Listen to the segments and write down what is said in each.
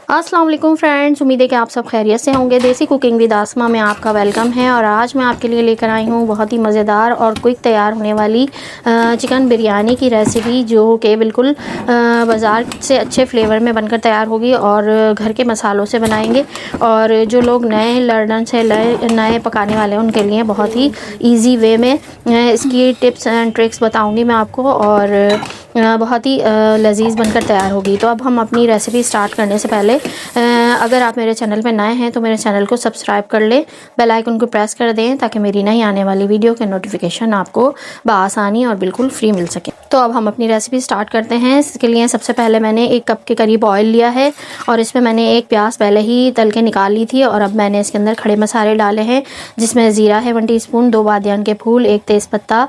अस्सलाम वालेकुम फ्रेंड्स, उम्मीद है कि आप सब खैरियत से होंगे। देसी कुकिंग विद आसमा में आपका वेलकम है। और आज मैं आपके लिए लेकर आई हूँ बहुत ही मज़ेदार और क्विक तैयार होने वाली चिकन बिरयानी की रेसिपी, जो कि बिल्कुल बाज़ार से अच्छे फ्लेवर में बनकर तैयार होगी और घर के मसालों से बनाएंगे। और जो लोग नए लर्नर्स हैं, नए पकाने वाले हैं, उनके लिए बहुत ही ईजी वे में इसकी टिप्स एंड ट्रिक्स बताऊँगी मैं आपको, और बहुत ही लजीज़ बनकर तैयार होगी। तो अब हम अपनी रेसिपी स्टार्ट करने से पहले अगर आप मेरे चैनल पे नए हैं तो मेरे चैनल को सब्सक्राइब कर लें, बेल आइकन को प्रेस कर दें ताकि मेरी नई आने वाली वीडियो के नोटिफिकेशन आपको बआसानी और बिल्कुल फ्री मिल सके। तो अब हम अपनी रेसिपी स्टार्ट करते हैं। इसके लिए सबसे पहले मैंने 1 कप के करीब ऑयल लिया है और इसमें मैंने 1 प्याज पहले ही तल के निकाल ली थी। और अब मैंने इसके अंदर खड़े मसाले डाले हैं, जिसमें ज़ीरा है 1 टीस्पून, 2 बादियान के फूल, 1 तेज़पत्ता,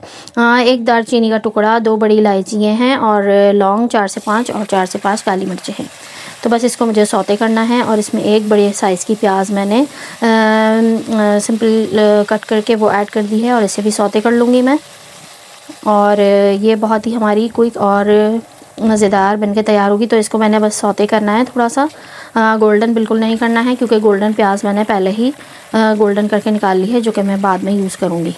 1 दालचीनी का टुकड़ा, 2 बड़ी इलायचियाँ हैं और लौंग 4 से 5 और 4 से 5 काली मिर्चें हैं। तो बस इसको मुझे सौते करना है। और इसमें 1 बड़े साइज़ की प्याज मैंने सिंपल कट करके वो ऐड कर दी है और इसे भी सौते कर लूँगी मैं। और ये बहुत ही हमारी क्विक और मज़ेदार बनके तैयार होगी। तो इसको मैंने बस सौते करना है, थोड़ा सा गोल्डन बिल्कुल नहीं करना है, क्योंकि गोल्डन प्याज मैंने पहले ही गोल्डन करके निकाल ली है, जो कि मैं बाद में यूज़ करूँगी।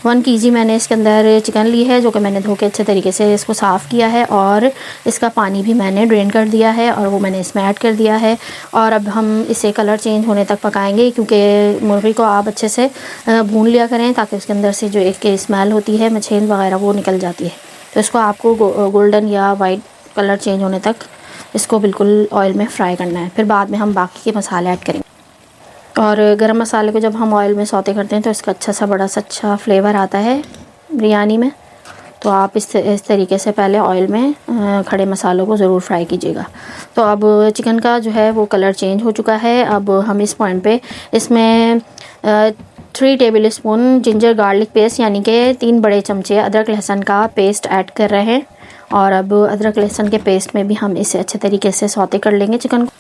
1 kg मैंने इसके अंदर चिकन ली है, जो कि मैंने धो के अच्छे तरीके से इसको साफ़ किया है और इसका पानी भी मैंने ड्रेन कर दिया है और वो मैंने इसमें ऐड कर दिया है। और अब हम इसे कलर चेंज होने तक पकाएंगे, क्योंकि मुर्गी को आप अच्छे से भून लिया करें ताकि उसके अंदर से जो एक स्मेल होती है मछली वगैरह वो निकल जाती है। तो इसको आपको गोल्डन या वाइट कलर चेंज होने तक इसको बिल्कुल ऑयल में फ्राई करना है। फिर बाद में हम बाकी के मसाले ऐड करेंगे। और गरम मसाले को जब हम ऑयल में सौते करते हैं तो इसका अच्छा सा बड़ा सा अच्छा फ्लेवर आता है बिरयानी में। तो आप इस तरीके से पहले ऑयल में खड़े मसालों को ज़रूर फ्राई कीजिएगा। तो अब चिकन का जो है वो कलर चेंज हो चुका है। अब हम इस पॉइंट पे इसमें 3 table spoon ginger garlic paste, यानी कि 3 बड़े चमचे अदरक लहसुन का पेस्ट ऐड कर रहे हैं। और अब अदरक लहसुन के पेस्ट में भी हम इसे अच्छे तरीके से सौते कर लेंगे चिकन को।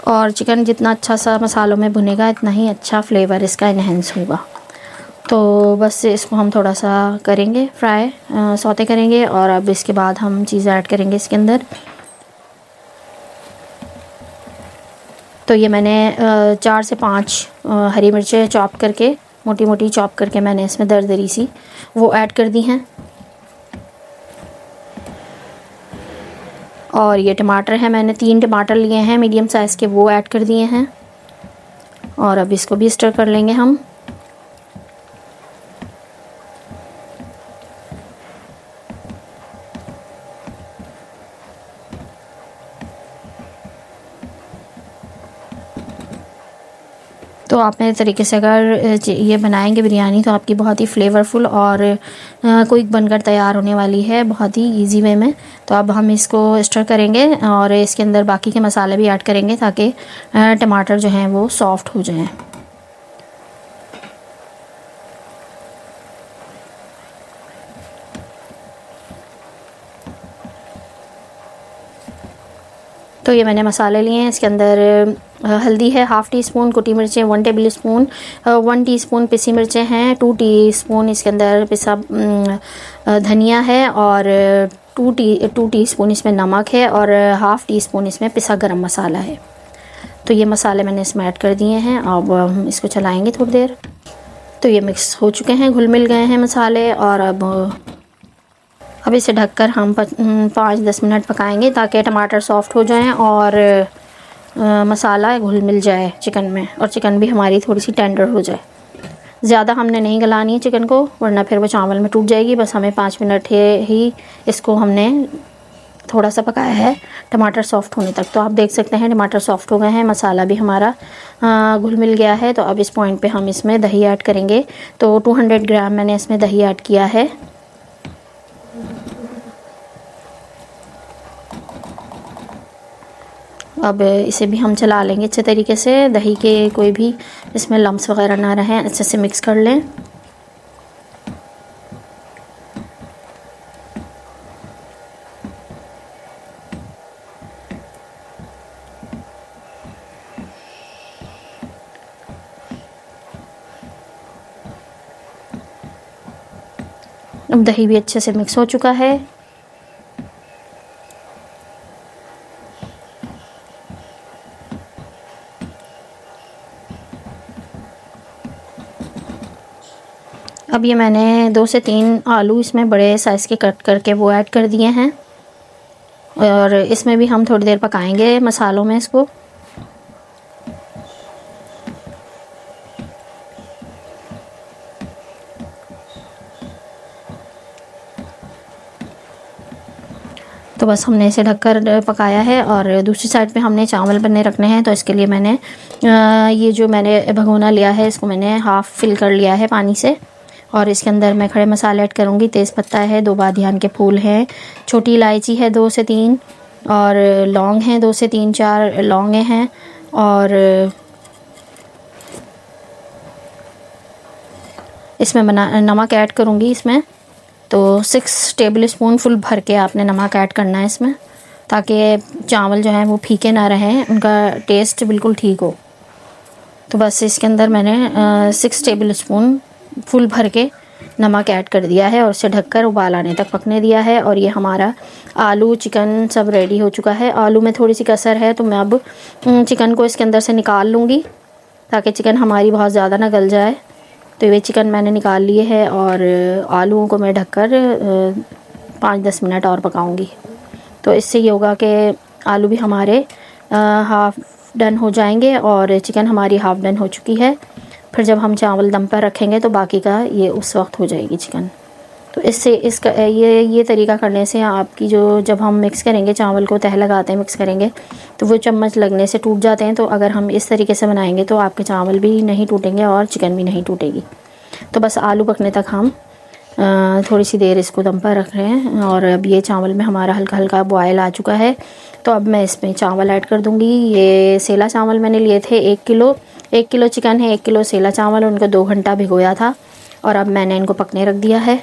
और चिकन जितना अच्छा सा मसालों में भुनेगा, इतना ही अच्छा फ्लेवर इसका इन्हेंस होगा। तो बस इसको हम थोड़ा सा करेंगे फ्राई, सौते करेंगे। और अब इसके बाद हम चीज़ें ऐड करेंगे इसके अंदर। तो ये मैंने 4 से 5 हरी मिर्चें चॉप करके, मोटी मोटी चॉप करके मैंने इसमें दरदरी सी वो ऐड कर दी हैं। और ये टमाटर है, मैंने 3 टमाटर लिए हैं मीडियम साइज़ के, वो ऐड कर दिए हैं। और अब इसको भी स्टर कर लेंगे हम। तो आप मेरे तरीके से अगर ये बनाएंगे बिरयानी, तो आपकी बहुत ही फ्लेवरफुल और क्विक बनकर तैयार होने वाली है, बहुत ही इजी वे में। तो अब हम इसको स्टर करेंगे और इसके अंदर बाकी के मसाले भी ऐड करेंगे ताकि टमाटर जो हैं वो सॉफ्ट हो जाएं। तो ये मैंने मसाले लिए हैं। इसके अंदर हल्दी है 1/2 टीस्पून, कुटी मिर्चें 1 टेबल स्पून, 1 टीस्पून पिसी मिर्चें हैं, 2 टीस्पून इसके अंदर पिसा धनिया है, और 2 टीस्पून इसमें नमक है, और 1/2 टीस्पून इसमें पिसा गरम मसाला है। तो ये मसाले मैंने इसमें ऐड कर दिए हैं। अब हम इसको चलाएंगे थोड़ी देर। तो ये मिक्स हो चुके हैं, घुल मिल गए हैं मसाले। और अब इसे ढककर हम 5-10 मिनट पकाएंगे ताकि टमाटर सॉफ्ट हो जाएं और मसाला घुल मिल जाए चिकन में, और चिकन भी हमारी थोड़ी सी टेंडर हो जाए। ज़्यादा हमने नहीं गलानी है चिकन को, वरना फिर वो चावल में टूट जाएगी। बस हमें 5 मिनट ही इसको हमने थोड़ा सा पकाया है टमाटर सॉफ्ट होने तक। तो आप देख सकते हैं टमाटर सॉफ्ट हो गए हैं, मसाला भी हमारा घुल मिल गया है। तो अब इस पॉइंट पे हम इसमें दही ऐड करेंगे। तो 200 ग्राम मैंने इसमें दही ऐड किया है। अब इसे भी हम चला लेंगे अच्छे तरीके से, दही के कोई भी इसमें लम्स वगैरह ना रहें, अच्छे से मिक्स कर लें। अब दही भी अच्छे से मिक्स हो चुका है। अब ये मैंने 2 से 3 आलू इसमें बड़े साइज़ के कट करके वो ऐड कर दिए हैं और इसमें भी हम थोड़ी देर पकाएंगे मसालों में इसको। तो बस हमने इसे ढककर पकाया है और दूसरी साइड पे हमने चावल बनने रखने हैं। तो इसके लिए मैंने ये जो मैंने भगोना लिया है इसको मैंने हाफ़ फिल कर लिया है पानी से और इसके अंदर मैं खड़े मसाले ऐड करूँगी। तेज़पत्ता है, 2 बादियान के फूल हैं, छोटी इलायची है 2 से 3 और लौंग हैं 2 से 3-4 लौंगे हैं और इसमें नमक ऐड करूँगी इसमें। तो 6 टेबल स्पून फुल भर के आपने नमक ऐड करना है इसमें, ताकि चावल जो हैं वो फीके ना रहें, उनका टेस्ट बिल्कुल ठीक हो। तो बस इसके अंदर मैंने 6 टेबल स्पून फुल भर के नमक ऐड कर दिया है और उसे ढककर उबाल आने तक पकने दिया है। और ये हमारा आलू चिकन सब रेडी हो चुका है। आलू में थोड़ी सी कसर है तो मैं अब चिकन को इसके अंदर से निकाल लूँगी ताकि चिकन हमारी बहुत ज़्यादा ना गल जाए। तो ये चिकन मैंने निकाल लिए है और आलूओं को मैं ढककर 5-10 मिनट और पकाऊंगी। तो इससे ये होगा कि आलू भी हमारे हाफ़ डन हो जाएंगे और चिकन हमारी हाफ़ डन हो चुकी है। फिर जब हम चावल दम पर रखेंगे तो बाकी का ये उस वक्त हो जाएगी चिकन। तो इससे इसका ये तरीका करने से आपकी जब हम मिक्स करेंगे चावल को तह लगाते हैं मिक्स करेंगे तो वो चम्मच लगने से टूट जाते हैं। तो अगर हम इस तरीके से बनाएंगे तो आपके चावल भी नहीं टूटेंगे और चिकन भी नहीं टूटेगी। तो बस आलू पकने तक हम थोड़ी सी देर इसको दम पर रख रहे हैं और अब ये चावल में हमारा हल्का हल्का बॉयल आ चुका है। तो अब मैं इसमें चावल ऐड कर दूँगी। ये सेला चावल मैंने लिए थे 1 किलो चिकन है, 1 किलो सेला चावल, उनको 2 घंटा भिगोया था और अब मैंने इनको पकने रख दिया है।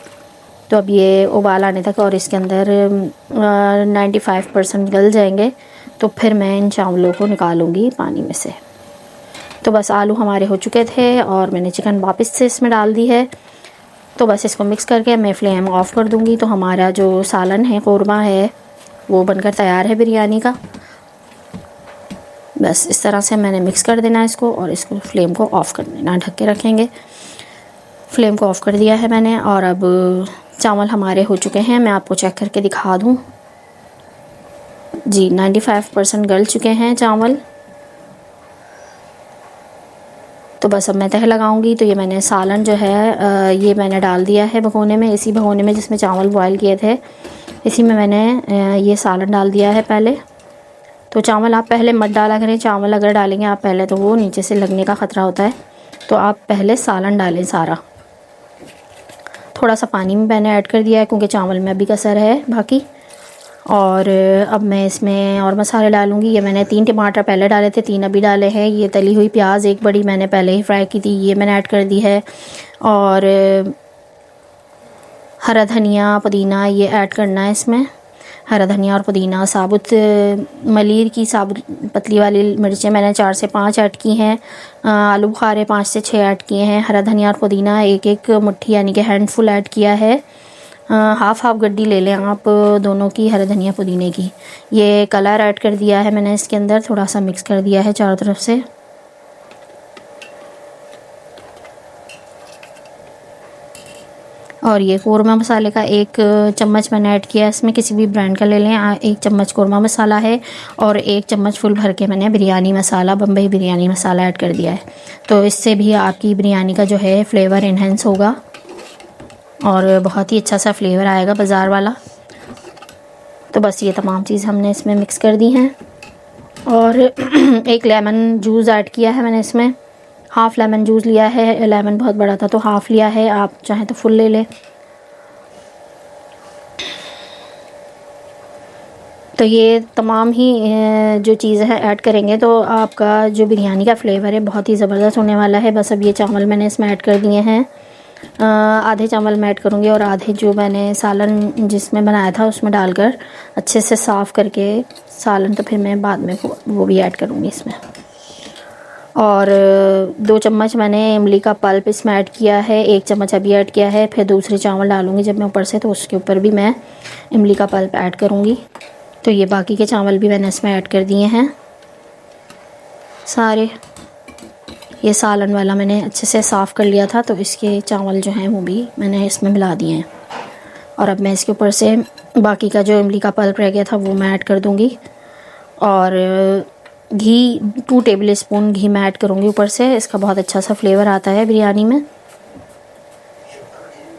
तो अब ये उबाल आने तक और इसके अंदर 95% गल जाएंगे तो फिर मैं इन चावलों को निकालूंगी पानी में से। तो बस आलू हमारे हो चुके थे और मैंने चिकन वापस से इसमें डाल दी है। तो बस इसको मिक्स करके मैं फ्लेम ऑफ़ कर दूंगी। तो हमारा जो सालन है, कोरमा है, वो बनकर तैयार है बिरयानी का। बस इस तरह से मैंने मिक्स कर देना इसको और इसको फ्लेम को ऑफ़ कर देना, ढक के रखेंगे। फ्लेम को ऑफ़ कर दिया है मैंने और अब चावल हमारे हो चुके हैं। मैं आपको चेक करके दिखा दूं जी, 95% गल चुके हैं चावल। तो बस अब मैं तह लगाऊंगी। तो ये मैंने सालन जो है ये मैंने डाल दिया है भगोने में, इसी भगोने में जिसमें चावल बॉयल किए थे, इसी में मैंने ये सालन डाल दिया है पहले। तो चावल आप पहले मत डाला करें, चावल अगर डालेंगे आप पहले तो वो नीचे से लगने का ख़तरा होता है। तो आप पहले सालन डालें सारा। थोड़ा सा पानी में मैंने ऐड कर दिया है क्योंकि चावल में अभी कसर है बाकी। और अब मैं इसमें और मसाले डालूँगी। ये मैंने 3 टमाटर पहले डाले थे, 3 अभी डाले हैं। ये तली हुई प्याज 1 बड़ी मैंने पहले ही फ्राई की थी, ये मैंने ऐड कर दी है। और हरा धनिया पुदीना ये ऐड करना है इसमें। हरा धनिया और पुदीना, साबुत मलीर की साबुत पतली वाली मिर्चें मैंने 4 से 5 ऐड की हैं। आलू बुखारे 5 से 6 ऐड किए हैं। हरा धनिया और पुदीना 1-1 मुट्ठी यानी कि हैंडफुल ऐड किया है। हाफ़ गड्डी ले लें आप दोनों की, हरा धनिया पुदीने की। ये कलर ऐड कर दिया है मैंने इसके अंदर, थोड़ा सा मिक्स कर दिया है चारों तरफ से। और ये कोरमा मसाले का 1 चम्मच मैंने ऐड किया है इसमें, किसी भी ब्रांड का ले लें। 1 चम्मच कोरमा मसाला है और 1 चम्मच फुल भर के मैंने बिरयानी मसाला, बम्बई बिरयानी मसाला ऐड कर दिया है। तो इससे भी आपकी बिरयानी का जो है फ्लेवर इन्हेंस होगा और बहुत ही अच्छा सा फ्लेवर आएगा बाज़ार वाला। तो बस ये तमाम चीज़ हमने इसमें मिक्स कर दी हैं और 1 लेमन जूस ऐड किया है मैंने इसमें। हाफ़ लेमन जूस लिया है, लेमन बहुत बड़ा था तो हाफ़ लिया है, आप चाहें तो फुल ले लें। तो ये तमाम ही जो चीज़ें हैं ऐड करेंगे तो आपका जो बिरयानी का फ्लेवर है बहुत ही ज़बरदस्त होने वाला है। बस अब ये चावल मैंने इसमें ऐड कर दिए हैं। आधे चावल मैं ऐड करूँगी और आधे जो मैंने सालन जिसमें बनाया था उसमें डालकर अच्छे से साफ़ करके सालन, तो फिर मैं बाद में वो भी ऐड करूँगी इसमें। और 2 चम्मच मैंने इमली का पल्प इसमें ऐड किया है, 1 चम्मच अभी ऐड किया है। फिर दूसरे चावल डालूँगी जब मैं ऊपर से तो उसके ऊपर भी मैं इमली का पल्प ऐड करूँगी। तो ये बाकी के चावल भी मैंने इसमें ऐड कर दिए हैं सारे। ये सालन वाला मैंने अच्छे से साफ़ कर लिया था, तो इसके चावल जो हैं वो भी मैंने इसमें मिला दिए हैं। और अब मैं इसके ऊपर से बाकी का जो इमली का पल्प रह गया था वो मैं ऐड कर दूँगी। और घी 2 टेबल स्पून घी मैं ऐड करूँगी ऊपर से। इसका बहुत अच्छा सा फ्लेवर आता है बिरयानी में।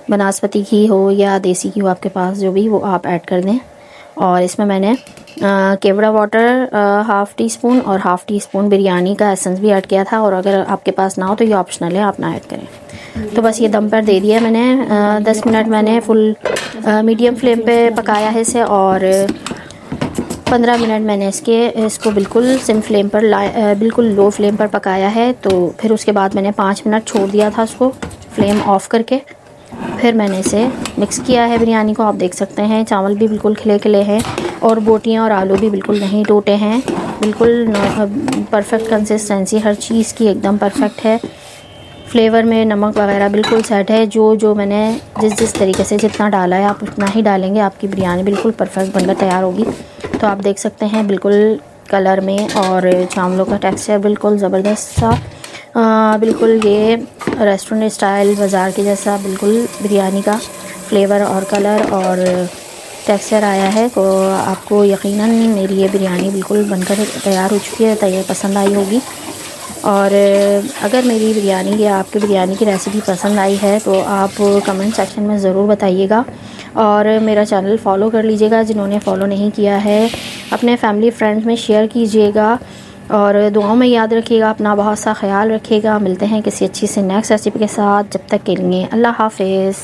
बनास्पति घी हो या देसी घी हो आपके पास, जो भी, वो आप ऐड कर दें। और इसमें मैंने केवड़ा वाटर 1/2 टीस्पून और 1/2 टीस्पून बिरयानी का एसेंस भी ऐड किया था। और अगर आपके पास ना हो तो ये ऑप्शनल है, आप ना ऐड करें। तो बस ये दम पर दे दिया मैंने। 10 मिनट मैंने फुल मीडियम फ्लेम पे पकाया है इसे, और 15 मिनट मैंने इसको बिल्कुल सिम फ्लेम पर बिल्कुल लो फ्लेम पर पकाया है। तो फिर उसके बाद मैंने 5 मिनट छोड़ दिया था उसको फ्लेम ऑफ करके। फिर मैंने इसे मिक्स किया है बिरयानी को। आप देख सकते हैं चावल भी बिल्कुल खिले खिले हैं और बोटियां और आलू भी बिल्कुल नहीं टूटे हैं। बिल्कुल परफेक्ट कंसिस्टेंसी हर चीज़ की एकदम परफेक्ट है। फ्लेवर में नमक वगैरह बिल्कुल सेट है। जो मैंने जिस तरीके से जितना डाला है आप उतना ही डालेंगे, आपकी बिरयानी बिल्कुल परफेक्ट बनकर तैयार होगी। तो आप देख सकते हैं बिल्कुल कलर में और चावलों का टेक्सचर बिल्कुल ज़बरदस्त सा, बिल्कुल ये रेस्टोरेंट स्टाइल बाज़ार के जैसा बिल्कुल बिरयानी का फ्लेवर और कलर और टेक्सचर आया है। तो आपको यकीनन मेरी ये बिरयानी बिल्कुल बनकर तैयार हो चुकी है, तैयार पसंद आई होगी। और अगर मेरी बिरयानी या आपकी बिरयानी की रेसिपी पसंद आई है तो आप कमेंट सेक्शन में ज़रूर बताइएगा। और मेरा चैनल फॉलो कर लीजिएगा जिन्होंने फॉलो नहीं किया है। अपने फैमिली फ्रेंड्स में शेयर कीजिएगा और दुआओं में याद रखिएगा। अपना बहुत सा ख्याल रखिएगा। मिलते हैं किसी अच्छी से नेक्स्ट रेसिपी के साथ। जब तक के लिए अल्लाह हाफ़िज़।